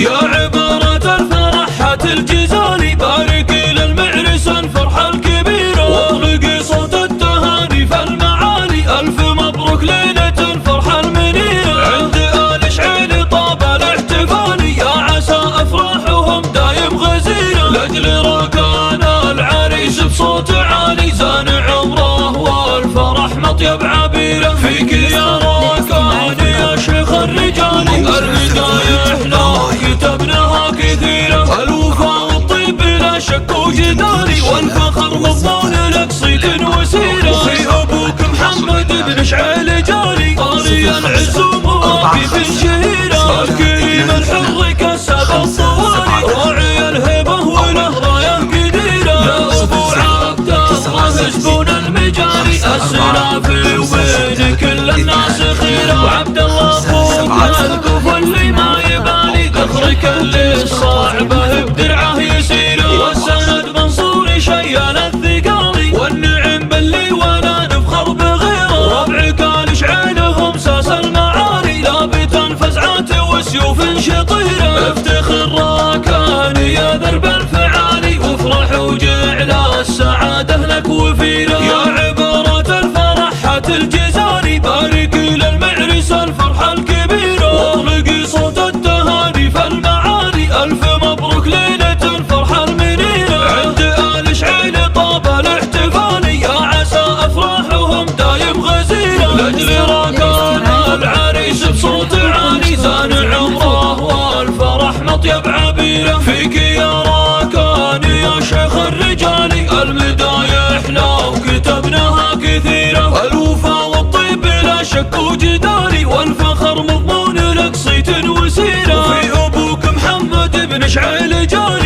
يا عبارة الفرحات الجزالي، بارك للمعرس الفرحة الكبيرة، واطلقي صوت التهاني فالمعالي. ألف مبروك ليلة الفرحة المنيرة، عند آل شعيل طاب الاحتفال، يا عسى أفراحهم دايم غزيرة، لأجل ركان العريس بصوت عالي، زان عمره والفرح مطيب عبيرة. فيك يا ركان يا شيخ الرجال، البداية احنا كتبناها كثيرة، الوفا والطيب بلا شك وجدال، والفخر مضمون لك صيت وسيرة. في ابوك محمد بن شعيل جاري، طاري العزوم واقف شهيرة، الكريم الحر كسب الطوالي، راعي الهبة وله راية قديرة. يا ابو عبد الله زبون المجاري، السلافي وبين كل الناس خيرة، وعبد الله اخوك الكوف اللي ما يبالي، ذخرك اللي صاحبه بدرعه يسير، والسند منصور شيال الثقالي، والنعم باللي ولا نفخر بغيره. ربعك آل شعيلهم ساس المعالي، لابتا فزعات وسيوف شطيره، افتخر راكان يا درب الفعالي، وافرح وجعل السعاده لك وفيره. يا عبارة الفرحات الجزالي، بارك للمعرس الفرحه الكبيره، واطلقي صوت التهاني فالمعالي. ألف مبروك ليلة الفرحة المنيرة، عند آل شعيل طاب الاحتفال، يا عسى أفراحهم دايم غزيرة، لأجل ركان العريس بصوت عالي، زان عمره والفرح مطيب عبيرة. فيك يا ركان يا شيخ الرجال، المدايا احنا وكتبناها كثيرة، الوفا والطيب بلا شك وجدال، والفخر مضمون لك صيت وسيرة. في ابوك محمد بن شعيل جاري،